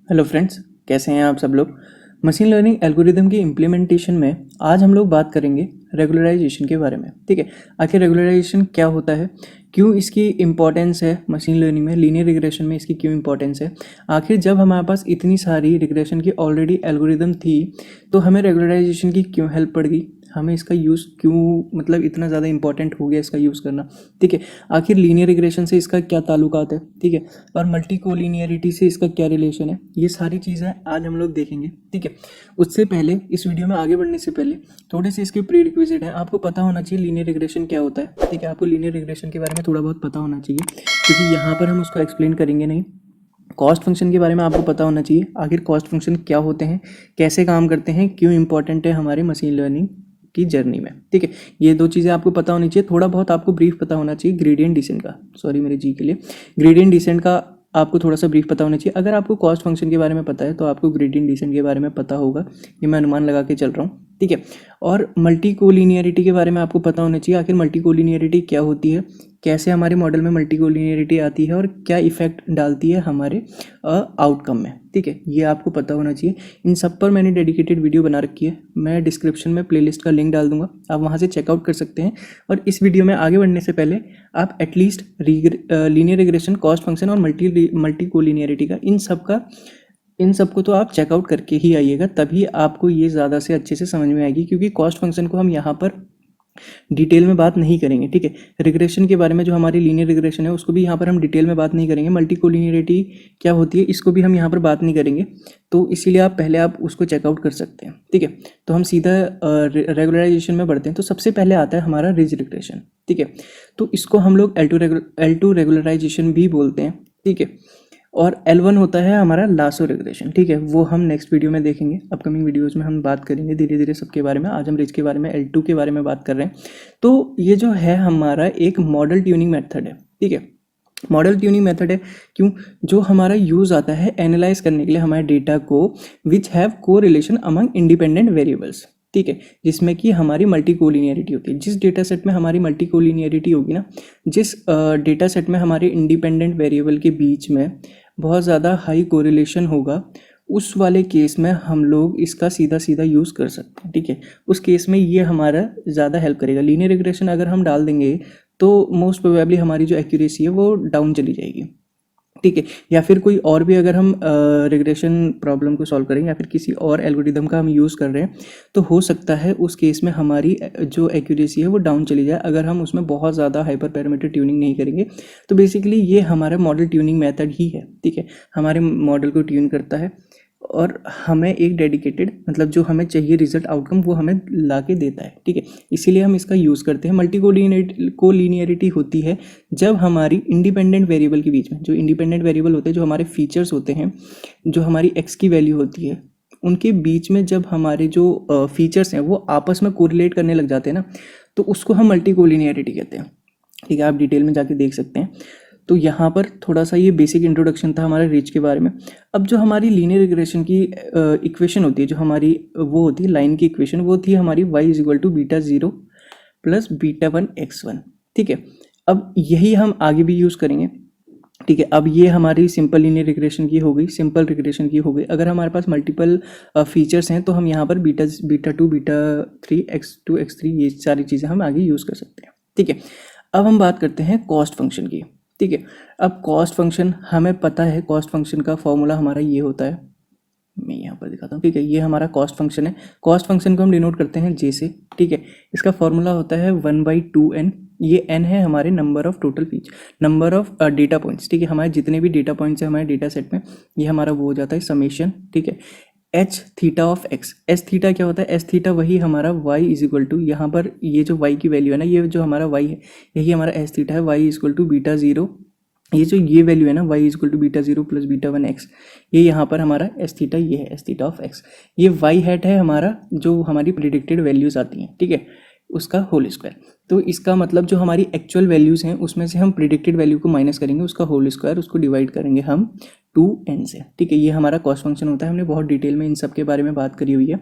Hello friends, कैसे हैं आप सब लोग। मशीन लर्निंग एल्गोरिदम की इम्प्लीमेंटेशन में आज हम लोग बात करेंगे रेगुलराइजेशन के बारे में। ठीक है, आखिर रेगुलराइजेशन क्या होता है, क्यों इसकी इम्पोर्टेंस है मशीन लर्निंग में, लीनियर रिग्रेशन में इसकी क्यों इम्पोर्टेंस है। आखिर जब हमारे पास इतनी सारी रिग्रेशन की ऑलरेडी एल्गोरिदम थी तो हमें रेगुलराइजेशन की क्यों हेल्प पड़ गई, हमें इसका यूज़ क्यों मतलब इतना ज़्यादा इंपॉर्टेंट हो गया इसका यूज़ करना। ठीक है, आखिर लीनियर रिग्रेशन से इसका क्या ताल्लुकात है, ठीक है, और मल्टी कोलिनियरिटी से इसका क्या रिलेशन है, ये सारी चीज़ें आज हम लोग देखेंगे। ठीक है, उससे पहले इस वीडियो में आगे बढ़ने से पहले थोड़े से इसके प्री रिक्विजिट हैं। आपको पता होना चाहिए लीनियर रिग्रेशन क्या होता है। ठीक है, आपको लीनियर रिग्रेशन के बारे में थोड़ा बहुत पता होना चाहिए क्योंकि यहाँ पर हम उसको एक्सप्लेन करेंगे नहीं। कॉस्ट फंक्शन के बारे में आपको पता होना चाहिए, आखिर कॉस्ट फंक्शन क्या होते हैं, कैसे काम करते हैं, क्यों इंपॉर्टेंट है हमारे मशीन लर्निंग की जर्नी में। ठीक है, ये दो चीज़ें आपको पता होनी चाहिए। थोड़ा बहुत आपको ब्रीफ पता होना चाहिए ग्रेडियंट डिसेंट का, सॉरी मेरे जी के लिए, ग्रेडियंट डिसेंट का आपको थोड़ा सा ब्रीफ पता होना चाहिए। अगर आपको कॉस्ट फंक्शन के बारे में पता है तो आपको ग्रेडियंट डिसेंट के बारे में पता होगा, ये मैं अनुमान लगा के चल रहा हूँ। ठीक है, और मल्टी कोलिनियरिटी के बारे में आपको पता होना चाहिए, आखिर मल्टी कोलिनियरिटी क्या होती है, कैसे हमारे मॉडल में मल्टी कोलिनियरिटी आती है और क्या इफेक्ट डालती है हमारे आउटकम में। ठीक है, ये आपको पता होना चाहिए। इन सब पर मैंने डेडिकेटेड वीडियो बना रखी है, मैं डिस्क्रिप्शन में प्लेलिस्ट का लिंक डाल दूंगा, आप वहाँ से चेकआउट कर सकते हैं। और इस वीडियो में आगे बढ़ने से पहले आप at least linear regression, cost function और मल्टी कोलिनियरिटी का इन सबको तो आप चेकआउट करके ही आइएगा, तभी आपको ये ज़्यादा से अच्छे से समझ में आएगी। क्योंकि कॉस्ट फंक्शन को हम यहाँ पर डिटेल में बात नहीं करेंगे। ठीक है, रिग्रेशन के बारे में जो हमारी लीनियर रिग्रेशन है उसको भी यहाँ पर हम डिटेल में बात नहीं करेंगे। मल्टी कोलिनियरिटी क्या होती है इसको भी हम यहाँ पर बात नहीं करेंगे, तो इसीलिए आप उसको चेकआउट कर सकते हैं। ठीक है, तो हम सीधा रेगुलराइजेशन में बढ़ते हैं। तो सबसे पहले आता है हमारा रिज रिग्रेशन। ठीक है, तो इसको हम लोग L2 रेगुलराइजेशन भी बोलते हैं। ठीक है, और L1 होता है हमारा लासो रिग्रेशन। ठीक है, वो हम नेक्स्ट वीडियो में देखेंगे, अपकमिंग वीडियोस में हम बात करेंगे धीरे धीरे सबके बारे में। आज हम रिज के बारे में, L2 के बारे में बात कर रहे हैं। तो ये जो है हमारा एक मॉडल ट्यूनिंग मेथड है। ठीक है, मॉडल ट्यूनिंग मेथड है क्यों, जो हमारा यूज़ आता है एनालाइज करने के लिए हमारे डेटा को, विच हैव को रिलेशन अमंग इंडिपेंडेंट वेरिएबल्स। ठीक है, जिसमें कि हमारी मल्टी कोलिनियरिटी होती है। जिस डेटा सेट में हमारी मल्टी कोलिनियरिटी होगी ना, जिस डेटा सेट में हमारे इंडिपेंडेंट वेरिएबल के बीच में बहुत ज़्यादा हाई कोरिलेशन होगा, उस वाले केस में हम लोग इसका सीधा सीधा यूज़ कर सकते हैं। ठीक है, उस केस में ये हमारा ज़्यादा हेल्प करेगा। लीनियर रिग्रेशन अगर हम डाल देंगे तो मोस्ट प्रोबेबली हमारी जो एक्यूरेसी है वो डाउन चली जाएगी। ठीक है, या फिर कोई और भी अगर हम रिग्रेशन प्रॉब्लम को सॉल्व करें या फिर किसी और एल्गोरिदम का हम यूज़ कर रहे हैं तो हो सकता है उस केस में हमारी जो एक्यूरेसी है वो डाउन चली जाए, अगर हम उसमें बहुत ज़्यादा हाइपर पैरामीटर ट्यूनिंग नहीं करेंगे। तो बेसिकली ये हमारा मॉडल ट्यूनिंग मेथड ही है। ठीक है, हमारे मॉडल को ट्यून करता है और हमें एक डेडिकेटेड मतलब जो हमें चाहिए रिजल्ट आउटकम वो हमें ला के देता है। ठीक है, इसीलिए हम इसका यूज़ करते हैं। मल्टी कोलिनियरिटी होती है जब हमारी इंडिपेंडेंट वेरिएबल के बीच में, जो इंडिपेंडेंट वेरिएबल होते हैं, जो हमारे फीचर्स होते हैं, जो हमारी एक्स की वैल्यू होती है, उनके बीच में जब हमारे जो फीचर्स हैं वो आपस में कोरिलेट करने लग जाते हैं ना, तो उसको हम मल्टी कोलिनियरिटी कहते हैं। ठीक है, आप डिटेल में जाके देख सकते हैं। तो यहाँ पर थोड़ा सा ये बेसिक इंट्रोडक्शन था हमारे रिच के बारे में। अब जो हमारी लीनियर रिग्रेशन की इक्वेशन होती है, जो हमारी वो होती है लाइन की इक्वेशन, वो थी हमारी y equal to β0 plus β1 x1। ठीक है, अब यही हम आगे भी यूज़ करेंगे। ठीक है, अब ये हमारी सिंपल लीनियर रिग्रेशन की हो गई, सिंपल रिग्रेशन की हो गई। अगर हमारे पास मल्टीपल फीचर्स हैं तो हम यहाँ पर β2 β3 x2 x3 ये सारी चीज़ें हम आगे यूज़ कर सकते हैं। ठीक है, अब हम बात करते हैं कॉस्ट फंक्शन की। ठीक है, अब कॉस्ट फंक्शन हमें पता है, कॉस्ट फंक्शन का फॉर्मूला हमारा ये होता है, मैं यहाँ पर दिखाता हूँ। ठीक है, ये हमारा कॉस्ट फंक्शन है। कॉस्ट फंक्शन को हम डिनोट करते हैं जे से। ठीक है, इसका फॉर्मूला होता है 1/2n। ये n है हमारे number of total feature, number of data points. ठीक है, हमारे जितने भी डेटा पॉइंट्स हैं हमारे डेटा सेट में, ये हमारा वो हो जाता है समेशन। ठीक है, H theta of x. S theta क्या होता है, एस थीटा वही हमारा वाई इज इक्वल टू, यहाँ पर ये जो वाई की वैल्यू है ना, ये जो हमारा वाई है यही हमारा एस थीटा है। वाई इज इक्वल टू β0, ये जो ये वैल्यू है ना y is equal to β0 plus β1 x, ये यहाँ पर हमारा एस थीटा, ये है एस थीटा ऑफ x। ये y हैट है हमारा, जो हमारी प्रिडिक्टेड वैल्यूज़ आती हैं। ठीक है, उसका होल स्क्वायर। तो इसका मतलब जो हमारी एक्चुअल वैल्यूज़ हैं उसमें से हम प्रिडिक्टेड वैल्यू को माइनस करेंगे, उसका होल स्क्वायर, उसको डिवाइड करेंगे हम 2n से। ठीक है, ये हमारा कॉस्ट फंक्शन होता है। हमने बहुत डिटेल में इन सब के बारे में बात करी हुई है,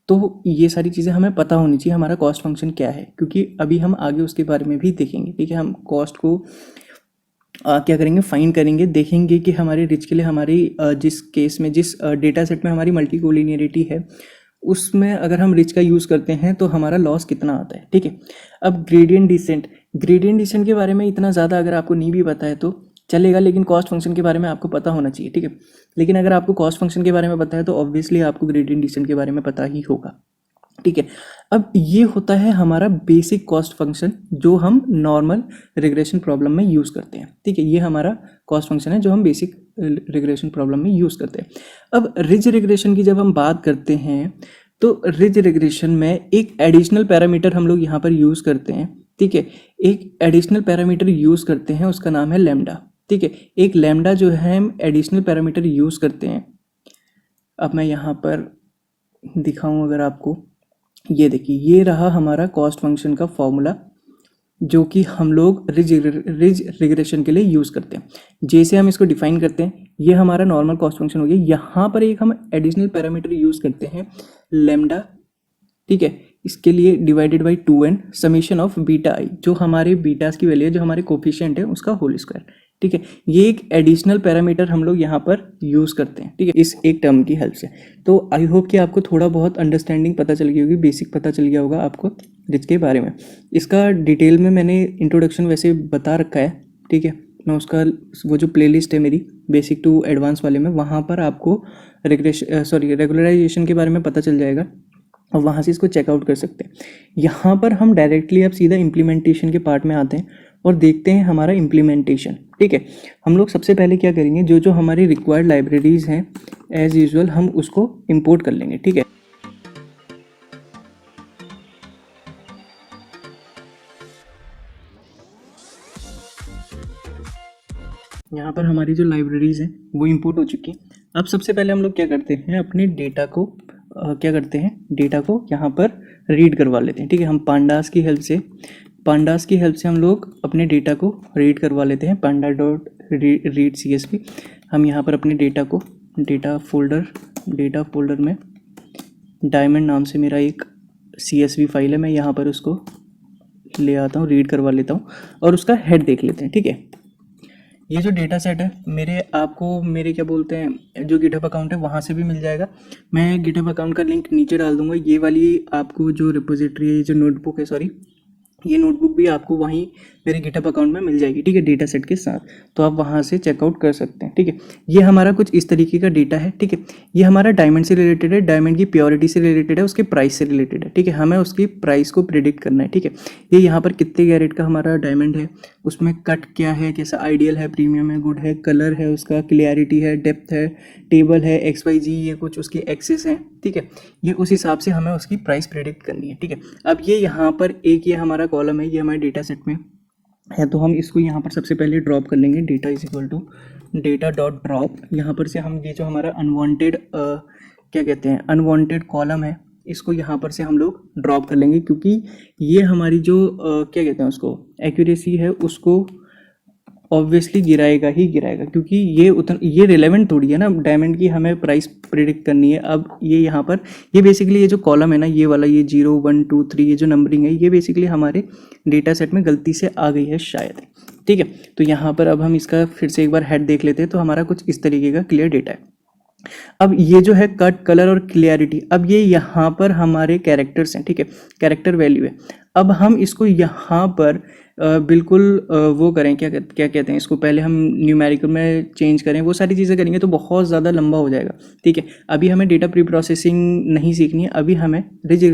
तो ये सारी चीज़ें हमें पता होनी चाहिए हमारा कॉस्ट फंक्शन क्या है, क्योंकि अभी हम आगे उसके बारे में भी देखेंगे। ठीक है, हम कॉस्ट को क्या करेंगे, फाइंड करेंगे, देखेंगे कि हमारे रिच के लिए हमारी जिस केस में जिस डेटा सेट में हमारी मल्टी कोलिनियरिटी है उसमें अगर हम रिच का यूज़ करते हैं तो हमारा लॉस कितना आता है। ठीक है, अब ग्रेडियंट डिसेंट के बारे में इतना ज़्यादा अगर आपको नहीं भी पता है तो चलेगा, लेकिन कॉस्ट फंक्शन के बारे में आपको पता होना चाहिए। ठीक है, लेकिन अगर आपको कॉस्ट फंक्शन के बारे में पता है तो ऑब्वियसली आपको ग्रेडियंट डिसेंट के बारे में पता ही होगा। ठीक है, अब ये होता है हमारा बेसिक कॉस्ट फंक्शन जो हम नॉर्मल रिग्रेशन प्रॉब्लम में यूज़ करते हैं। ठीक है, ये हमारा कॉस्ट फंक्शन है जो हम बेसिक रिग्रेशन प्रॉब्लम में यूज़ करते हैं। अब रिज रिग्रेशन की जब हम बात करते हैं तो रिज रिग्रेशन में एक एडिशनल पैरामीटर हम लोग यहाँ पर यूज़ करते हैं। ठीक है, एक एडिशनल पैरामीटर यूज़ करते हैं, उसका नाम है लैम्डा। ठीक है, एक लैम्डा जो है हम एडिशनल पैरामीटर यूज़ करते हैं। अब मैं यहाँ पर दिखाऊँ अगर आपको, ये देखिए ये रहा हमारा कॉस्ट फंक्शन का फॉर्मूला जो कि हम लोग रिज रिग्रेशन के लिए यूज़ करते हैं। जैसे हम इसको डिफाइन करते हैं, ये हमारा नॉर्मल कॉस्ट फंक्शन हो गया। यहाँ पर एक हम एडिशनल पैरामीटर यूज़ करते हैं लैम्डा। ठीक है, इसके लिए divided by 2n summation of beta i, जो हमारे बीटास की वैल्यू है, जो हमारे कोफिशिएंट है उसका होल स्क्वायर। ठीक है, ये एक एडिशनल पैरामीटर हम लोग यहाँ पर यूज़ करते हैं। ठीक है, इस एक टर्म की हेल्प से। तो आई होप कि आपको थोड़ा बहुत अंडरस्टैंडिंग पता चल गई होगी, बेसिक पता चल गया होगा आपको रिच के बारे में। इसका डिटेल में मैंने इंट्रोडक्शन वैसे बता रखा है। ठीक है, मैं उसका वो जो प्लेलिस्ट है मेरी बेसिक टू एडवांस वाले में, वहाँ पर आपको रेगुलराइजेशन के बारे में पता चल जाएगा और वहाँ से इसको चेकआउट कर सकते हैं। यहाँ पर हम डायरेक्टली अब सीधा इम्प्लीमेंटेशन के पार्ट में आते हैं और देखते हैं हमारा इम्प्लीमेंटेशन। ठीक है, हम लोग सबसे पहले क्या करेंगे, जो जो हमारी रिक्वायर्ड लाइब्रेरीज हैं एज यूजुअल हम उसको इंपोर्ट कर लेंगे। ठीक है, यहाँ पर हमारी जो लाइब्रेरीज हैं वो इंपोर्ट हो चुकी हैं। अब सबसे पहले हम लोग क्या करते हैं, अपने डेटा को डेटा को यहाँ पर रीड करवा लेते हैं। ठीक है, हम पांडास की हेल्प से हम लोग अपने डेटा को रीड करवा लेते हैं। पांडा डॉट रीड CSV। हम यहाँ पर अपने डेटा को डेटा फोल्डर में डायमंड नाम से मेरा एक CSV फाइल है, मैं यहाँ पर उसको ले आता हूँ, रीड करवा लेता हूँ और उसका हेड देख लेते हैं। ठीक है, ये जो डेटा सेट है मेरे क्या बोलते हैं, जो गिटहब अकाउंट है वहाँ से भी मिल जाएगा। मैं गिटहब अकाउंट का लिंक नीचे डाल दूंगा। ये वाली आपको जो रिपोजिटरी है, जो नोटबुक है, ये नोटबुक भी आपको वहीं मेरे गिटहब अकाउंट में मिल जाएगी। ठीक है, डेटा सेट के साथ, तो आप वहाँ से चेकआउट कर सकते हैं। ठीक है, ये हमारा कुछ इस तरीके का डेटा है। ठीक है, ये हमारा डायमंड से रिलेटेड है, डायमंड की प्योरिटी से रिलेटेड है, उसके प्राइस से रिलेटेड है। ठीक है, हमें उसकी प्राइस को प्रिडिक्ट करना है। ठीक है, ये यहाँ पर कितने कैरेट का हमारा डायमंड है, उसमें कट क्या है, कैसा आइडियल है, प्रीमियम है, गुड है, कलर है, उसका क्लियरिटी है, डेप्थ है, टेबल है, XYZ, ये कुछ उसके एक्सेस हैं। ठीक है, ये उस हिसाब से हमें उसकी प्राइस प्रिडिक्ट करनी है। ठीक है, अब ये यहाँ पर ये हमारा कॉलम है, ये हमारे डेटा सेट में है, तो हम इसको यहाँ पर सबसे पहले ड्रॉप कर लेंगे। Data is equal to data dot drop. यहाँ पर से हम ये जो हमारा अनवांटेड कॉलम है, इसको यहाँ पर से हम लोग ड्रॉप कर लेंगे, क्योंकि ये हमारी जो उसको एक्यूरेसी है उसको ऑब्वियसली गिराएगा, क्योंकि ये रिलेवेंट थोड़ी है ना, डायमंड की हमें प्राइस प्रिडिक्ट करनी है। अब ये यहाँ पर ये बेसिकली ये जो कॉलम है ना, ये वाला, ये 0 1 2 3 ये जो नंबरिंग है, ये बेसिकली हमारे डेटा सेट में गलती से आ गई है शायद। ठीक है, तो यहाँ पर अब हम इसका फिर से एक बार हेड देख लेते हैं, तो हमारा कुछ इस तरीके का क्लियर डेटा है। अब ये जो है कट, कलर और क्लियरिटी, अब ये यहाँ पर हमारे कैरेक्टर्स हैं। ठीक है, कैरेक्टर वैल्यू है। अब हम इसको यहाँ पर बिल्कुल वो करें, क्या कहते हैं इसको, पहले हम न्यूमेरिकल में चेंज करें, वो सारी चीज़ें करेंगे तो बहुत ज़्यादा लंबा हो जाएगा। ठीक है, अभी हमें डेटा प्री प्रोसेसिंग नहीं सीखनी है, अभी हमें रिज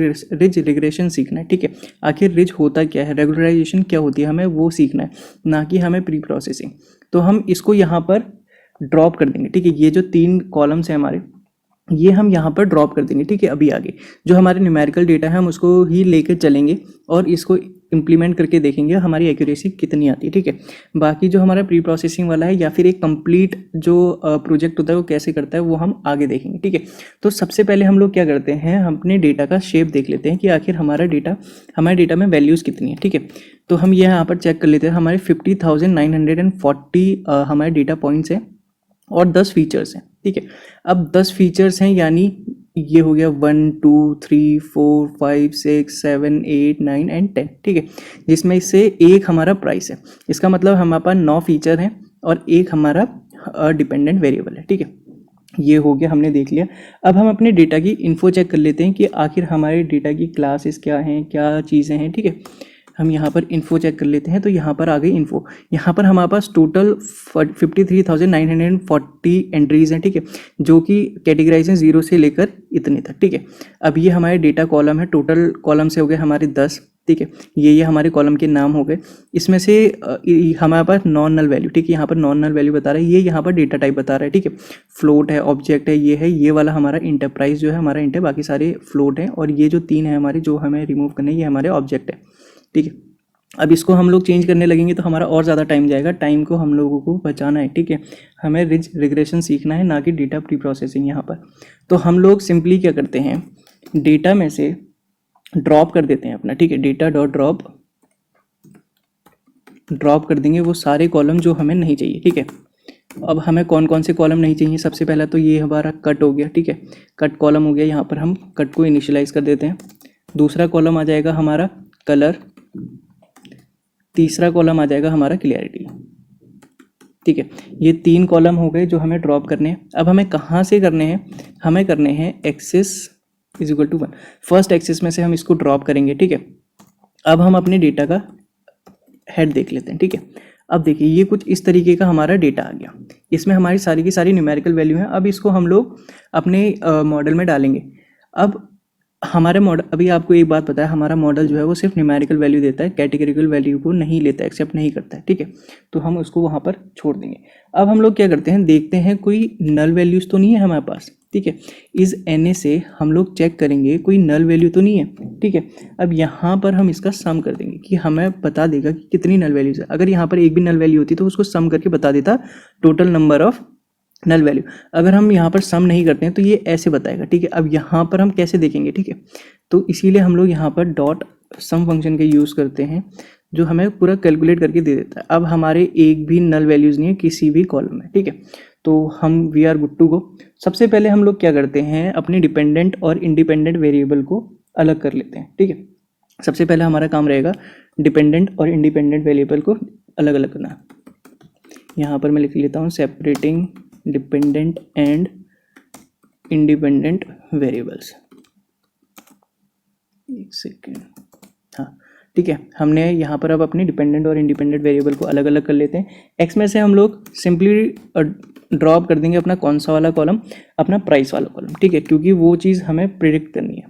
रिग्रेशन सीखना है। ठीक है, आखिर रिज होता क्या है, रेगुलराइजेशन क्या होती है, हमें वो सीखना है, ना कि हमें प्री प्रोसेसिंग। तो हम इसको यहाँ पर ड्रॉप कर देंगे। ठीक है, ये जो 3 कॉलम्स हैं हमारे, ये हम यहाँ पर ड्रॉप कर देंगे। ठीक है, अभी आगे जो हमारे न्यूमेरिकल डेटा है हम उसको ही लेकर चलेंगे और इसको इम्प्लीमेंट करके देखेंगे हमारी एक्यूरेसी कितनी आती है। ठीक है, बाकी जो हमारा प्री प्रोसेसिंग वाला है या फिर एक कंप्लीट जो प्रोजेक्ट होता है वो कैसे करता है वो हम आगे देखेंगे। ठीक है, तो सबसे पहले हम लोग क्या करते हैं, हम अपने डेटा का शेप देख लेते हैं कि आखिर हमारे डेटा में वैल्यूज़ कितनी है। ठीक है, तो हम यहाँ पर चेक कर लेते हैं, हमारे 50,940 हमारे डेटा पॉइंट्स हैं और 10 फीचर्स हैं। ठीक है, अब 10 फीचर्स हैं, यानी ये हो गया 1 2 3 4 5 6 7 8 9 एंड 10, ठीक है, जिसमें से एक हमारा प्राइस है। इसका मतलब हमारे पास 9 फीचर हैं और एक हमारा डिपेंडेंट वेरिएबल है, ठीक है। ये हो गया, हमने देख लिया। अब हम अपने डेटा की इन्फो चेक कर लेते हैं कि आखिर हमारे डेटा की क्लासेस क्या हैं, क्या चीज़ें हैं, ठीक है। हम यहाँ पर इन्फो चेक कर लेते हैं, तो यहाँ पर आ गई इन्फो। यहाँ पर हमारे पास टोटल 53,940 एंट्रीज हैं, ठीक है, जो कि कैटेगराइज हैं 0 से लेकर इतने तक, ठीक है। अब ये हमारे डेटा कॉलम है, टोटल कॉलम से हो गए हमारे 10, ठीक है। ये हमारे कॉलम के नाम हो गए। इसमें से हमारे पास नॉन नल वैल्यू, ठीक है, यहाँ पर नॉन नल वैल्यू बता रहा है, ये यहाँ पर डेटा टाइप बता रहा है, ठीक है। फ्लोट है, ऑब्जेक्ट है, ये वाला हमारा इंटरप्राइज जो है हमारा इंटर, बाकी सारे फ्लोट हैं, और ये जो 3 है हमारे जो हमें रिमूव करने, ये हमारे ऑब्जेक्ट है, ठीक है। अब इसको हम लोग चेंज करने लगेंगे तो हमारा और ज़्यादा टाइम जाएगा, टाइम को हम लोगों को बचाना है, ठीक है। हमें रिग्रेशन सीखना है, ना कि डेटा प्री प्रोसेसिंग यहाँ पर। तो हम लोग सिंपली क्या करते हैं, डेटा में से ड्रॉप कर देते हैं अपना, ठीक है, डेटा डॉट ड्रॉप कर देंगे वो सारे कॉलम जो हमें नहीं चाहिए, ठीक है। अब हमें कौन कौन से कॉलम नहीं चाहिए, सबसे पहला तो ये हमारा कट हो गया, ठीक है, कट कॉलम हो गया। यहाँ पर हम कट को इनिशियलाइज कर देते हैं। दूसरा कॉलम आ जाएगा हमारा कलर, तीसरा कॉलम आ जाएगा हमारा क्लियरिटी, ठीक है। ये 3 कॉलम हो गए जो हमें ड्रॉप करने हैं। अब हमें कहाँ से करने हैं, हमें करने हैं axis is equal to 1, first axis में से हम इसको ड्रॉप करेंगे, ठीक है। अब हम अपने डेटा का हेड देख लेते हैं, ठीक है। अब देखिए ये कुछ इस तरीके का हमारा डेटा आ गया, इसमें हमारी सारी की सारी न्यूमेरिकल वैल्यू है। अब इसको हम लोग अपने मॉडल में डालेंगे। अब हमारे मॉडल, अभी आपको एक बात पता है, हमारा मॉडल जो है वो सिर्फ न्यूमेरिकल वैल्यू देता है, कैटेगरिकल वैल्यू को नहीं लेता है, एक्सेप्ट नहीं करता है, ठीक है। तो हम उसको वहाँ पर छोड़ देंगे। अब हम लोग क्या करते हैं, देखते हैं कोई नल वैल्यूज़ तो नहीं है हमारे पास, ठीक है। इस NA से हम लोग चेक करेंगे कोई नल वैल्यू तो नहीं है, ठीक है। अब यहाँ पर हम इसका सम कर देंगे कि हमें बता देगा कि कितनी नल वैल्यूज़ है। अगर यहाँ पर एक भी नल वैल्यू होती तो उसको सम करके बता देता total number of null value. अगर हम यहाँ पर सम नहीं करते हैं तो ये ऐसे बताएगा, ठीक है। अब यहाँ पर हम कैसे देखेंगे, ठीक है, तो इसीलिए हम लोग यहाँ पर डॉट सम फंक्शन के यूज़ करते हैं, जो हमें पूरा कैलकुलेट करके दे देता है। अब हमारे एक भी नल वैल्यूज़ नहीं है किसी भी कॉलम में, ठीक है। तो हम we are good to go. सबसे पहले हम लोग क्या करते हैं, अपने डिपेंडेंट और इंडिपेंडेंट वेरिएबल को अलग कर लेते हैं, ठीक है। सबसे पहले हमारा काम रहेगा डिपेंडेंट और इंडिपेंडेंट वेरिएबल को अलग अलग करना। यहाँ पर मैं लिख लेता हूँ separating dependent and independent variables. एक सेकेंड, हाँ ठीक है। हमने यहाँ पर अब अपने डिपेंडेंट और इंडिपेंडेंट वेरिएबल को अलग अलग कर लेते हैं। एक्स में से हम लोग सिंपली ड्रॉप कर देंगे अपना कौन सा वाला कॉलम, अपना प्राइस वाला कॉलम, ठीक है, क्योंकि वो चीज़ हमें प्रिडिक्ट करनी है।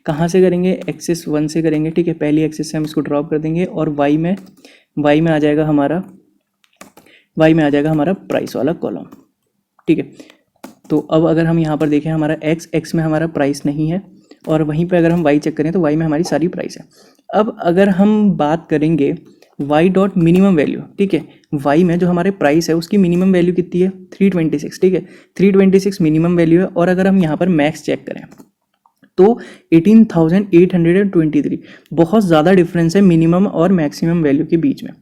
कहाँ से करेंगे, एक्सेस 1 से करेंगे, ठीक है। पहली एक्सेस से हम इसको ड्रॉप कर देंगे और वाई में आ जाएगा हमारा प्राइस वाला कॉलम, ठीक है। तो अब अगर हम यहाँ पर देखें हमारा एक्स में हमारा प्राइस नहीं है, और वहीं पे अगर हम वाई चेक करें तो वाई में हमारी सारी प्राइस है। अब अगर हम बात करेंगे वाई डॉट मिनिमम वैल्यू, ठीक है, वाई में जो हमारे प्राइस है उसकी मिनिमम वैल्यू कितनी है, 326, ठीक है, 326 मिनिमम वैल्यू है। और अगर हम यहाँ पर मैक्स चेक करें तो 18,823, बहुत ज़्यादा डिफरेंस है मिनिमम और मैक्सिमम वैल्यू के बीच में।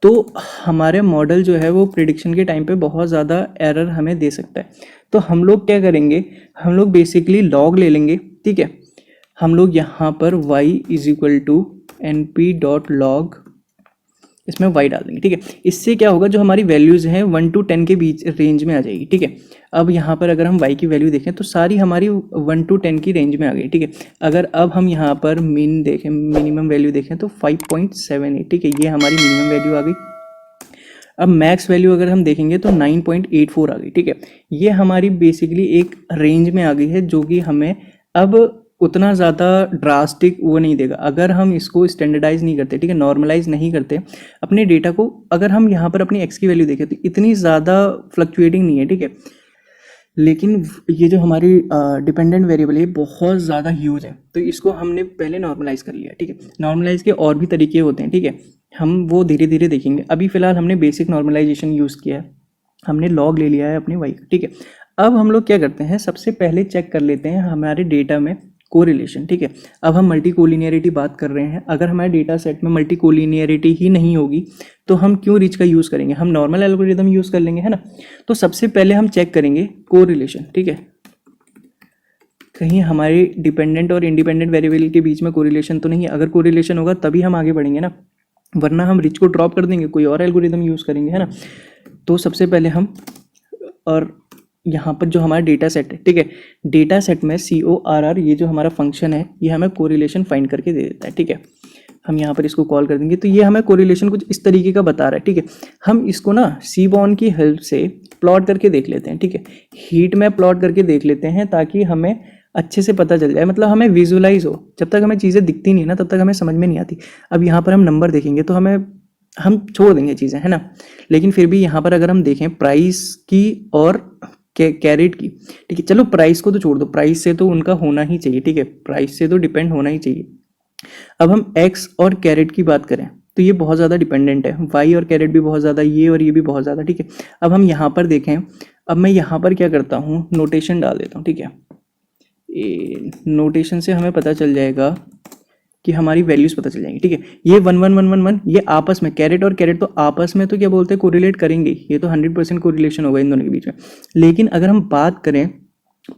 तो हमारे मॉडल जो है वो प्रिडिक्शन के टाइम पे बहुत ज़्यादा एरर हमें दे सकता है। तो हम लोग क्या करेंगे, हम लोग बेसिकली लॉग ले लेंगे, ठीक है। हम लोग यहाँ पर y is equal to np.log, इसमें y डाल देंगे, ठीक है। इससे क्या होगा, जो हमारी वैल्यूज़ हैं 1 to 10 के बीच रेंज में आ जाएगी, ठीक है। अब यहाँ पर अगर हम y की वैल्यू देखें तो सारी हमारी 1 to 10 की रेंज में आ गई, ठीक है। अगर अब हम यहाँ पर मिनिमम वैल्यू देखें तो 5.78, ठीक है, ये हमारी मिनिमम वैल्यू आ गई। अब मैक्स वैल्यू अगर हम देखेंगे तो 9.84 आ गई, ठीक है। ये हमारी बेसिकली एक रेंज में आ गई है, जो कि हमें अब उतना ज़्यादा ड्रास्टिक वो नहीं देगा अगर हम इसको स्टैंडर्डाइज नहीं करते, ठीक है, नॉर्मलाइज नहीं करते अपने डेटा को। अगर हम यहाँ पर अपनी एक्स की वैल्यू देखें तो इतनी ज़्यादा फ्लक्चुएटिंग नहीं है, ठीक है। लेकिन ये जो हमारी डिपेंडेंट वेरिएबल है बहुत ज़्यादा ह्यूज है, तो इसको हमने पहले नॉर्मलाइज कर लिया, ठीक है। नॉर्मलाइज के और भी तरीके होते हैं, ठीक है, हम वो धीरे धीरे देखेंगे। अभी फ़िलहाल हमने बेसिक नॉर्मलाइजेशन यूज़ किया है, हमने लॉग ले लिया है अपने वाई का, ठीक है। अब हम लोग क्या करते हैं, सबसे पहले चेक कर लेते हैं हमारे डेटा में कोरिलेशन, ठीक है। अब हम मल्टी कोलिनियरिटी बात कर रहे हैं। अगर हमारे डेटा सेट में मल्टी कोलिनियरिटी ही नहीं होगी तो हम क्यों रिच का यूज़ करेंगे, हम नॉर्मल एल्गोरिदम यूज़ कर लेंगे, है ना। तो सबसे पहले हम चेक करेंगे कोरिलेशन, ठीक है। कहीं हमारे डिपेंडेंट और इंडिपेंडेंट वेरिएबल के बीच में कोरिलेशन तो नहीं है। अगर कोरिलेशन होगा तभी हम आगे बढ़ेंगे ना, वरना हम रिच को ड्रॉप कर देंगे, कोई और एल्गोरिदम यूज़ करेंगे, है ना। तो सबसे पहले हम, और यहाँ पर जो हमारा डेटा सेट है, ठीक है, डेटा सेट में CORR ये जो हमारा फंक्शन है ये हमें कोरिलेशन फाइंड करके दे देता है, ठीक है। हम यहाँ पर इसको कॉल कर देंगे तो ये हमें कोरिलेशन कुछ इस तरीके का बता रहा है, ठीक है। हम इसको ना सीबॉर्न की हेल्प से प्लॉट करके देख लेते हैं, ठीक है, हीट में प्लॉट करके देख लेते हैं ताकि हमें अच्छे से पता चल जाए, मतलब हमें विजुअलाइज हो। जब तक हमें चीज़ें दिखती नहीं ना तब तक हमें समझ में नहीं आती। अब यहाँ पर हम नंबर देखेंगे तो हम छोड़ देंगे चीज़ें, है ना, लेकिन फिर भी यहाँ पर अगर हम देखें प्राइस की और कैरेट की, ठीक है, चलो प्राइस को तो छोड़ दो, प्राइस से तो उनका होना ही चाहिए, ठीक है, प्राइस से तो डिपेंड होना ही चाहिए। अब हम एक्स और कैरेट की बात करें तो ये बहुत ज़्यादा डिपेंडेंट है, वाई और कैरेट भी बहुत ज़्यादा, ये और ये भी बहुत ज़्यादा, ठीक है। अब हम यहाँ पर देखें, अब मैं यहाँ पर क्या करता हूँ, नोटेशन डाल देता हूँ, ठीक है। नोटेशन से हमें पता चल जाएगा कि हमारी वैल्यूज़ पता चल जाएंगी, ठीक है। ये 1 1 1 1 1 ये आपस में, कैरेट और कैरेट तो आपस में तो क्या बोलते हैं, कोरिलेट करेंगे, ये तो 100% कोरिलेशन होगा इन दोनों के बीच में। लेकिन अगर हम बात करें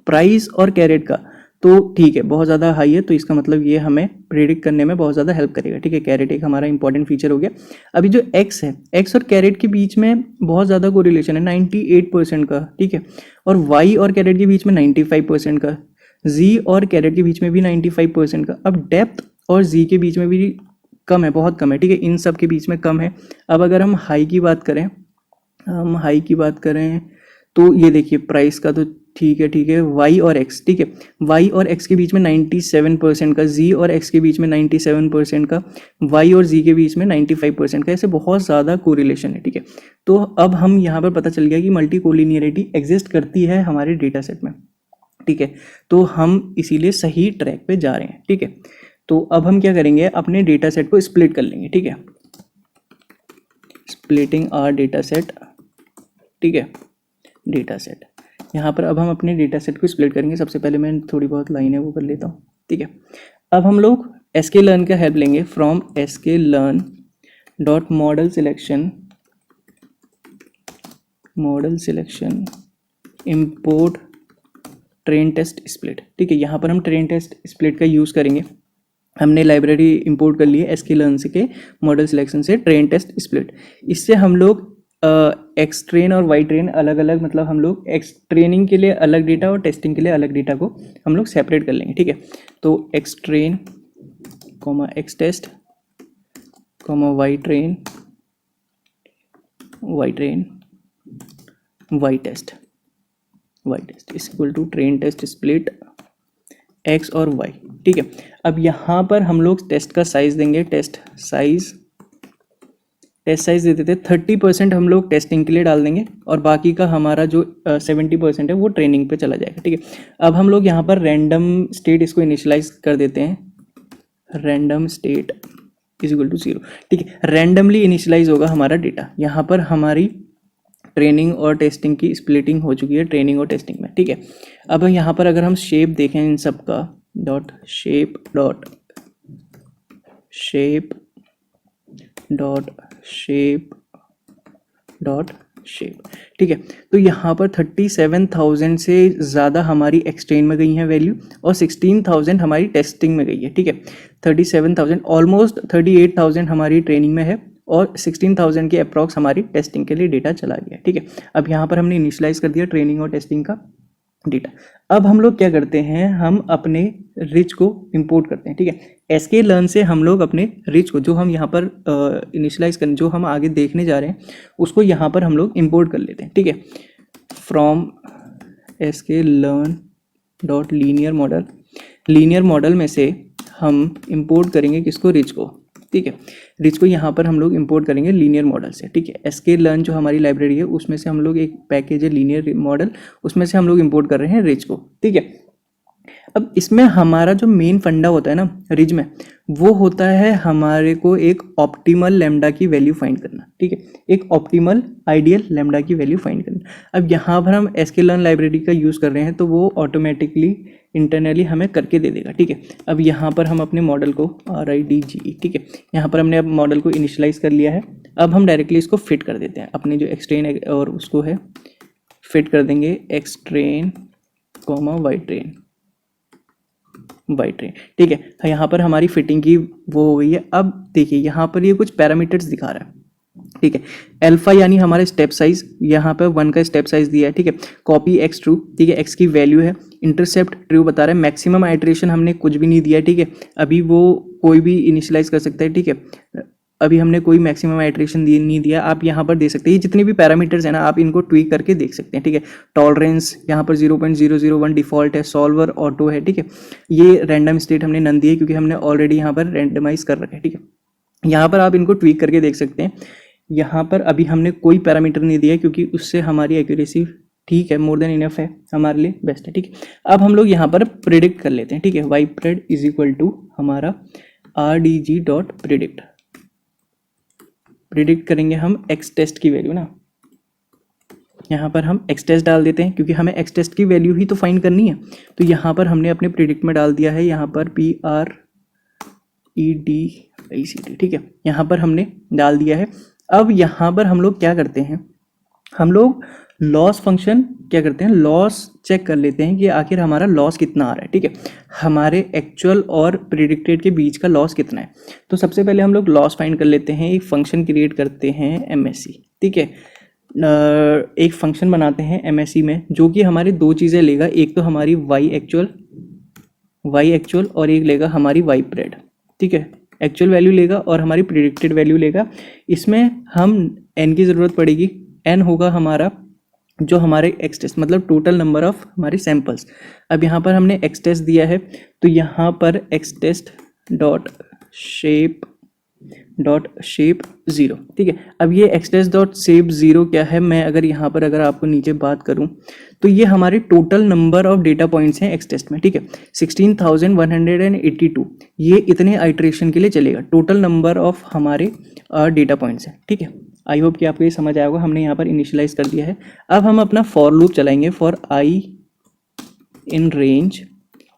प्राइस और कैरेट का तो ठीक है, बहुत ज़्यादा हाई है, तो इसका मतलब ये हमें प्रेडिक्ट करने में बहुत ज़्यादा हेल्प करेगा, ठीक है। कैरेट एक हमारा इंपॉर्टेंट फीचर हो गया। अभी जो एक्स है, एक्स और कैरेट के बीच में बहुत ज़्यादा कोरिलेशन है, 98% का, ठीक है। और वाई और कैरेट के बीच में 95% का, जी और कैरेट के बीच में भी 95% का। अब डेप्थ और जी के बीच में भी कम है, बहुत कम है, ठीक है, इन सब के बीच में कम है। अब अगर हम हाई की बात करें, हम हाई की बात करें तो ये देखिए प्राइस का तो ठीक है, वाई और एक्स, ठीक है, वाई और एक्स के बीच में 97% का, जी और एक्स के बीच में 97% का, वाई और जी के बीच में 95% का, ऐसे बहुत ज़्यादा कोरिलेशन है, ठीक है। तो अब हम यहाँ पर पता चल गया कि मल्टी कोलिनियरिटी एग्जिस्ट करती है हमारे डेटा सेट में, ठीक है। तो हम इसीलिए सही ट्रैक पे जा रहे हैं, ठीक है। तो अब हम क्या करेंगे, अपने डेटा सेट को स्प्लिट कर लेंगे, ठीक है, स्प्लिटिंग आवर डेटा सेट, ठीक है, डेटा सेट। यहाँ पर अब हम अपने डेटा सेट को स्प्लिट करेंगे। सबसे पहले मैं थोड़ी बहुत लाइनें वो कर लेता हूँ, ठीक है। अब हम लोग sklearn का हेल्प लेंगे, from sklearn dot model selection import train test split, ठीक है। यहाँ पर हम ट्रेन टेस्ट स्प्लिट का यूज़ करेंगे। हमने लाइब्रेरी इंपोर्ट कर ली है sklearn से के मॉडल सिलेक्शन से ट्रेन टेस्ट स्प्लिट। इससे हम लोग एक्स ट्रेन और वाई ट्रेन अलग अलग, मतलब हम लोग एक्स ट्रेनिंग के लिए अलग डेटा और टेस्टिंग के लिए अलग डेटा को हम लोग सेपरेट कर लेंगे, ठीक है। तो x train comma x test comma y train y test is equal to train test split x और वाई, ठीक है। अब यहाँ पर हम लोग टेस्ट का साइज देंगे, टेस्ट साइज दे देते 30% हम लोग टेस्टिंग के लिए डाल देंगे और बाकी का हमारा जो 70% है वो ट्रेनिंग पे चला जाएगा, ठीक है। अब हम लोग यहाँ पर रैंडम स्टेट इसको इनिशियलाइज कर देते हैं, random state is equal to 0, ठीक है। रैंडमली इनिशियलाइज होगा हमारा डेटा। यहाँ पर हमारी ट्रेनिंग और टेस्टिंग की स्प्लिटिंग हो चुकी है, ट्रेनिंग और टेस्टिंग में, ठीक है। अब यहाँ पर अगर हम शेप देखें इन सब का, डॉट शेप डॉट शेप, ठीक है। तो यहाँ पर 37,000 से ज़्यादा हमारी एक्सट्रेन में गई हैं वैल्यू और 16,000 हमारी टेस्टिंग में गई है, ठीक है। 37,000 ऑलमोस्ट 38,000 हमारी ट्रेनिंग में है और 16,000 के अप्रॉक्स हमारी टेस्टिंग के लिए डेटा चला गया, ठीक है। अब यहाँ पर हमने इनिशियलाइज कर दिया ट्रेनिंग और टेस्टिंग का डेटा। अब हम लोग क्या करते हैं, हम अपने रिच को इंपोर्ट करते हैं, ठीक है। sklearn से हम लोग अपने रिच को, जो हम यहाँ पर इनिशियलाइज करें, जो हम आगे देखने जा रहे हैं उसको यहाँ पर हम लोग इंपोर्ट कर लेते हैं, ठीक है। From sklearn dot linear model में से हम इंपोर्ट करेंगे किसको, रिच को, ठीक है। रिच को यहाँ पर हम लोग इंपोर्ट करेंगे लीनियर मॉडल से, ठीक है। sklearn जो हमारी लाइब्रेरी है उसमें से हम लोग एक पैकेज है लीनियर मॉडल, उसमें से हम लोग इंपोर्ट कर रहे हैं रिच को, ठीक है। अब इसमें हमारा जो मेन फंडा होता है ना रिच में, वो होता है हमारे को एक ऑप्टिमल लैम्डा की वैल्यू फाइंड करना, ठीक है, एक ऑप्टिमल आइडियल लैम्डा की वैल्यू फाइंड करना। अब यहाँ पर हम sklearn लाइब्रेरी का यूज़ कर रहे हैं तो वो ऑटोमेटिकली इंटरनली हमें करके दे देगा, ठीक है। अब यहाँ पर हम अपने मॉडल को RIDGE, ठीक है, यहाँ पर हमने अब मॉडल को इनिशियलाइज कर लिया है। अब हम डायरेक्टली इसको फिट कर देते हैं अपने जो एक्सट्रेन और उसको है फिट कर देंगे x train comma y train, y train, ठीक है। यहाँ पर हमारी फिटिंग की वो हो गई है। अब देखिए यहाँ पर ये कुछ पैरामीटर्स दिखा रहा है, ठीक है। अल्फा यानी हमारा स्टेप साइज, यहाँ पर 1 का स्टेप साइज दिया है, ठीक है। कॉपी एक्स ट्रू, ठीक है, एक्स की वैल्यू है। इंटरसेप्ट ट्रू बता रहा है। मैक्सिमम आइटरेशन हमने कुछ भी नहीं दिया है, ठीक है। अभी वो कोई भी इनिशियलाइज कर सकता है, ठीक है। अभी हमने कोई मैक्सिमम आइटरेशन नहीं दिया। आप यहाँ पर देख सकते हैं, ये जितने भी पैरामीटर्स हैं ना, आप इनको ट्वीक करके देख सकते हैं, ठीक है। टॉलरेंस यहाँ पर 0.001 डिफॉल्ट है, सॉल्वर ऑटो है, ठीक है। ये रैंडम स्टेट हमने नन दी है क्योंकि हमने ऑलरेडी यहाँ पर रैंडमाइज कर रखा है, ठीक है। यहाँ पर आप इनको ट्वीक करके देख सकते हैं। यहाँ पर अभी हमने कोई पैरामीटर नहीं दिया क्योंकि उससे हमारी एक्यूरेसी, ठीक है, मोर देन इनफ है, हमारे लिए बेस्ट है, ठीक है। अब हम लोग यहाँ पर प्रिडिक्ट कर लेते हैं, ठीक है। Y pred is equal to हमारा RDG डॉट प्रिडिक्ट, प्रिडिक्ट करेंगे हम एक्स टेस्ट की वैल्यू ना, यहाँ पर हम एक्स टेस्ट डाल देते हैं क्योंकि हमें एक्स टेस्ट की वैल्यू ही तो फाइंड करनी है। तो यहाँ पर हमने अपने प्रिडिक्ट में डाल दिया है, यहाँ पर PREDICT, ठीक है, यहाँ पर हमने डाल दिया है। अब यहाँ पर हम लोग क्या करते हैं, हम लोग लॉस फंक्शन क्या करते हैं, लॉस चेक कर लेते हैं कि आखिर हमारा लॉस कितना आ रहा है, ठीक है। हमारे एक्चुअल और प्रिडिक्टेड के बीच का लॉस कितना है। तो सबसे पहले हम लोग लॉस फाइंड कर लेते हैं। एक फंक्शन क्रिएट करते हैं MSE, ठीक है। एक फंक्शन बनाते हैं MSE में जो कि हमारी दो चीज़ें लेगा, एक तो हमारी वाई एक्चुअल और एक लेगा हमारी वाई प्रेड, ठीक है। एक्चुअल वैल्यू लेगा और हमारी प्रिडिक्टेड वैल्यू लेगा। इसमें हम n की ज़रूरत पड़ेगी। n होगा हमारा जो हमारे एक्स टेस्ट, मतलब टोटल नंबर ऑफ हमारे सैंपल्स। अब यहाँ पर हमने एक्स टेस्ट दिया है, तो यहाँ पर एक्स टेस्ट डॉट शेप 0, ठीक है। अब ये एक्स टेस्ट डॉट शेप 0 क्या है, मैं यहाँ पर अगर आपको नीचे बात करूँ तो ये हमारे total number of data points हैं एक्स टेस्ट में, ठीक है। 16,182 ये इतने आइट्रेशन के लिए चलेगा। टोटल नंबर ऑफ हमारे डेटा पॉइंट्स हैं, ठीक है। आई होप कि आपको ये समझ आएगा। हमने यहाँ पर इनिशियलाइज कर दिया है। अब हम अपना फॉर लूप चलाएंगे, फॉर आई इन रेंज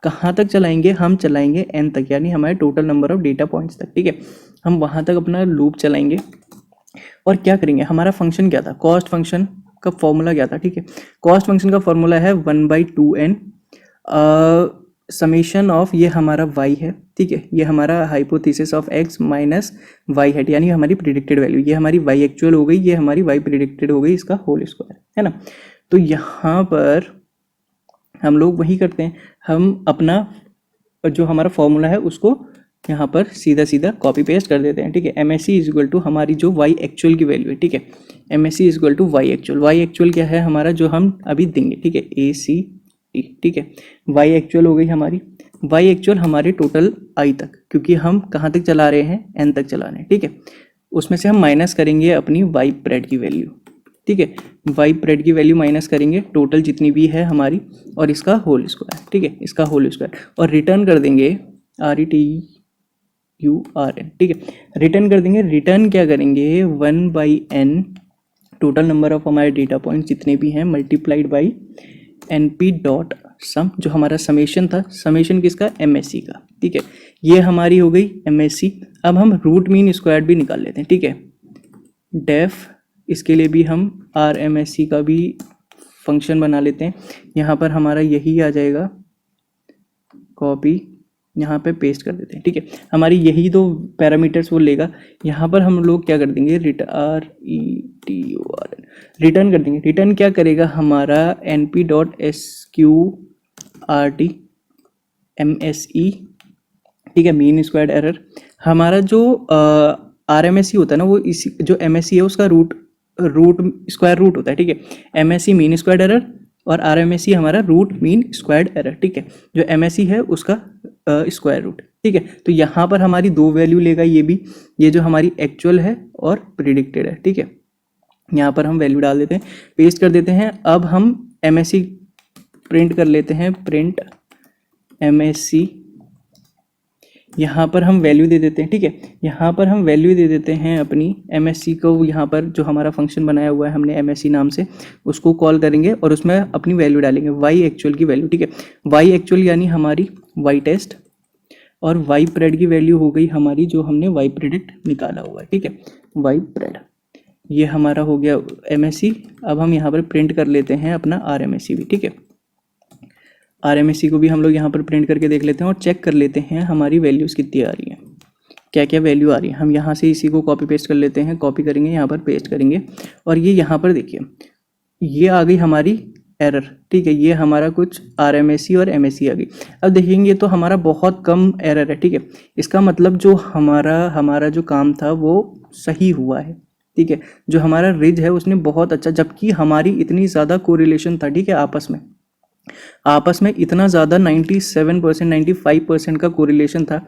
कहाँ तक चलाएंगे, हम चलाएंगे n तक, यानी हमारे total number of data points तक, ठीक है। हम वहाँ तक अपना लूप चलाएंगे और क्या करेंगे, हमारा फंक्शन क्या था, कॉस्ट फंक्शन का फॉर्मूला क्या था, ठीक है। कॉस्ट फंक्शन का फॉर्मूला है 1/2n समेशन ऑफ, ये हमारा y है, ठीक है। ये हमारा hypothesis of x minus y है, यानी हमारी प्रिडिक्टेड वैल्यू। ये हमारी y एक्चुअल हो गई, ये हमारी y प्रिडिक्टेड हो गई, इसका होल स्क्वायर है ना। तो यहाँ पर हम लोग वही करते हैं, हम अपना जो हमारा फॉर्मूला है उसको यहाँ पर सीधा सीधा कॉपी पेस्ट कर देते हैं, ठीक है। MSE इज इक्वल टू हमारी जो y एक्चुअल की वैल्यू है, ठीक है। MSE is equal to y actual क्या है हमारा, जो हम अभी देंगे, ठीक है, ACT, ठीक है। y एक्चुअल हो गई हमारी, y एक्चुअल हमारे टोटल i तक, क्योंकि हम कहाँ तक चला रहे हैं, n तक चला रहे हैं, ठीक है। उसमें से हम माइनस करेंगे अपनी y प्रेड की वैल्यू, ठीक है। y प्रेड की वैल्यू माइनस करेंगे टोटल जितनी भी है हमारी, और इसका होल स्क्वायर, ठीक है, इसका होल स्क्वायर, और रिटर्न कर देंगे RETURN, ठीक है। रिटर्न कर देंगे, रिटर्न क्या करेंगे 1/n टोटल नंबर ऑफ हमारे डेटा पॉइंट जितने भी हैं मल्टीप्लाइड बाई NP डॉट सम, जो हमारा समेशन था, समेशन किसका, MSE का, ठीक है। ये हमारी हो गई MSE। अब हम रूट मीन स्क्वायर भी निकाल लेते हैं, ठीक है। डेफ इसके लिए भी हम RMSE का भी फंक्शन बना लेते हैं। यहाँ पर हमारा यही आ जाएगा, कॉपी यहाँ पे पेस्ट कर देते हैं, ठीक है। हमारी यही दो पैरामीटर्स वो लेगा। यहाँ पर हम लोग क्या कर देंगे, रिटर्न कर देंगे। रिटर्न क्या करेगा हमारा NP डॉट SQRT MSE, ठीक है, मीन स्क्वायर्ड एरर। हमारा जो RMSE होता है ना, वो इसी जो MSE है उसका रूट स्क्वायर रूट होता है, ठीक है। MSE मीन स्क्वायर्ड एरर और RMSE हमारा रूट मीन स्क्वायर्ड एरर, ठीक है। जो MSE है उसका स्क्वायर रूट, ठीक है। तो यहाँ पर हमारी दो वैल्यू लेगा, ये भी, ये जो हमारी एक्चुअल है और प्रिडिक्टेड है, ठीक है। यहाँ पर हम वैल्यू डाल देते हैं, पेस्ट कर देते हैं। अब हम MSE प्रिंट कर लेते हैं, प्रिंट MSE, यहाँ पर हम वैल्यू दे देते हैं, ठीक है। यहाँ पर हम वैल्यू दे देते हैं अपनी MSE को, यहाँ पर जो हमारा फंक्शन बनाया हुआ है हमने MSE नाम से, उसको कॉल करेंगे और उसमें अपनी वैल्यू डालेंगे, y एक्चुअल की वैल्यू, ठीक है। y एक्चुअल यानी हमारी y टेस्ट, और y प्रेड की वैल्यू हो गई हमारी जो हमने y प्रेडिक्ट निकाला हुआ है, ठीक है, y प्रेड। ये हमारा हो गया MSE। अब हम यहाँ पर प्रिंट कर लेते हैं अपना RMSE भी, ठीक है। RMSE को भी हम लोग यहाँ पर प्रिंट करके देख लेते हैं और चेक कर लेते हैं हमारी वैल्यूज़ कितनी आ रही हैं, क्या क्या वैल्यू आ रही है। हम यहाँ से इसी को कॉपी पेस्ट कर लेते हैं, कॉपी करेंगे यहाँ पर पेस्ट करेंगे और ये यहाँ पर देखिए ये आ गई हमारी एरर, ठीक है। ये हमारा कुछ RMSE और MSE आ गई। अब देखेंगे तो हमारा बहुत कम एरर है, ठीक है। इसका मतलब जो हमारा जो काम था वो सही हुआ है, ठीक है। जो हमारा रिज है उसने बहुत अच्छा, जबकि हमारी इतनी ज़्यादा कोरिलेशन था, ठीक है, आपस में इतना ज़्यादा 97% 95% का कोरिलेशन था।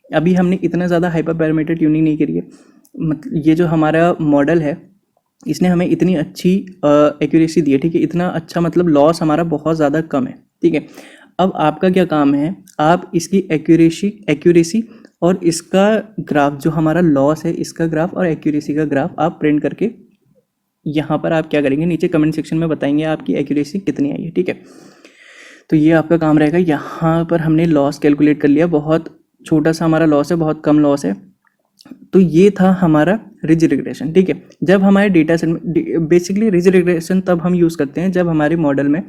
अभी हमने इतना ज़्यादा हाइपर पैरामीटर ट्यूनिंग नहीं करी है, मतलब ये जो हमारा मॉडल है इसने हमें इतनी अच्छी एक्यूरेसी दी है, ठीक है। इतना अच्छा मतलब लॉस हमारा बहुत ज़्यादा कम है, ठीक है। अब आपका क्या काम है, आप इसकी एक्यूरेसी और इसका ग्राफ, जो हमारा लॉस है इसका ग्राफ और एक्यूरेसी का ग्राफ आप प्रिंट करके यहाँ पर आप क्या करेंगे, नीचे कमेंट सेक्शन में बताएंगे आपकी एक्यूरेसी कितनी आई है, ठीक है। तो ये आपका काम रहेगा। यहाँ पर हमने लॉस कैलकुलेट कर लिया, बहुत छोटा सा हमारा लॉस है, बहुत कम लॉस है। तो ये था हमारा रिज रिग्रेशन, ठीक है। जब हमारे डेटा सेट में बेसिकली रिज रिग्रेशन तब हम यूज़ करते हैं जब हमारे मॉडल में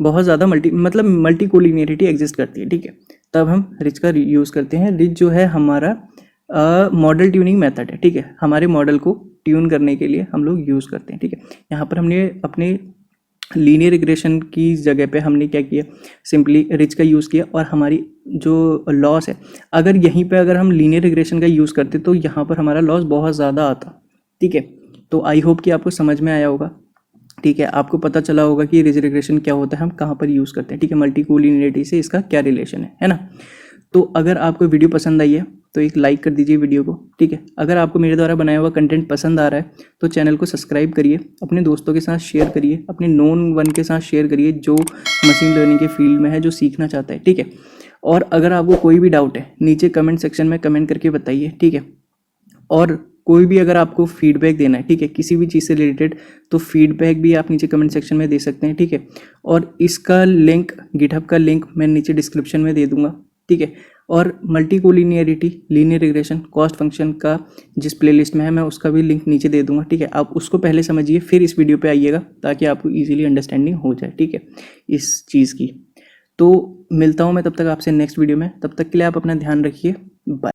बहुत ज़्यादा मल्टी कोलिनियरिटी एग्जिस्ट करती है, ठीक है। तब हम रिज का यूज़ करते हैं। रिज जो है हमारा मॉडल ट्यूनिंग मेथड है, ठीक है। हमारे मॉडल को ट्यून करने के लिए हम लोग यूज़ करते हैं, ठीक है। यहाँ पर हमने अपने लीनियर रिग्रेशन की जगह पे हमने क्या किया, सिंपली रिज का यूज़ किया और हमारी जो लॉस है, अगर यहीं पे अगर हम लीनियर रिग्रेशन का यूज़ करते तो यहाँ पर हमारा लॉस बहुत ज़्यादा आता, ठीक है। तो आई होप कि आपको समझ में आया होगा, ठीक है। आपको पता चला होगा कि रिज रिग्रेशन क्या होता है, हम कहाँ पर यूज़ करते हैं, ठीक है। मल्टी कोलिनियरिटी से इसका क्या रिलेशन है ना। तो अगर आपको वीडियो पसंद आई है तो एक लाइक कर दीजिए वीडियो को, ठीक है। अगर आपको मेरे द्वारा बनाया हुआ कंटेंट पसंद आ रहा है तो चैनल को सब्सक्राइब करिए, अपने दोस्तों के साथ शेयर करिए, अपने नोन वन के साथ शेयर करिए जो मशीन लर्निंग के फील्ड में है, जो सीखना चाहता है, ठीक है। और अगर आपको कोई भी डाउट है नीचे कमेंट सेक्शन में कमेंट करके बताइए, ठीक है। और कोई भी अगर आपको फीडबैक देना है, ठीक है, किसी भी चीज़ से रिलेटेड, तो फीडबैक भी आप नीचे कमेंट सेक्शन में दे सकते हैं, ठीक है। और इसका लिंक, गिटहब का लिंक मैं नीचे डिस्क्रिप्शन में दे दूंगा, ठीक है। और multi collinearity, linear regression, cost function का जिस प्लेलिस्ट में है मैं उसका भी लिंक नीचे दे दूंगा, ठीक है। आप उसको पहले समझिए फिर इस वीडियो पे आइएगा ताकि आपको इजीली अंडरस्टैंडिंग हो जाए, ठीक है, इस चीज़ की। तो मिलता हूँ मैं तब तक आपसे नेक्स्ट वीडियो में, तब तक के लिए आप अपना ध्यान रखिए, बाय।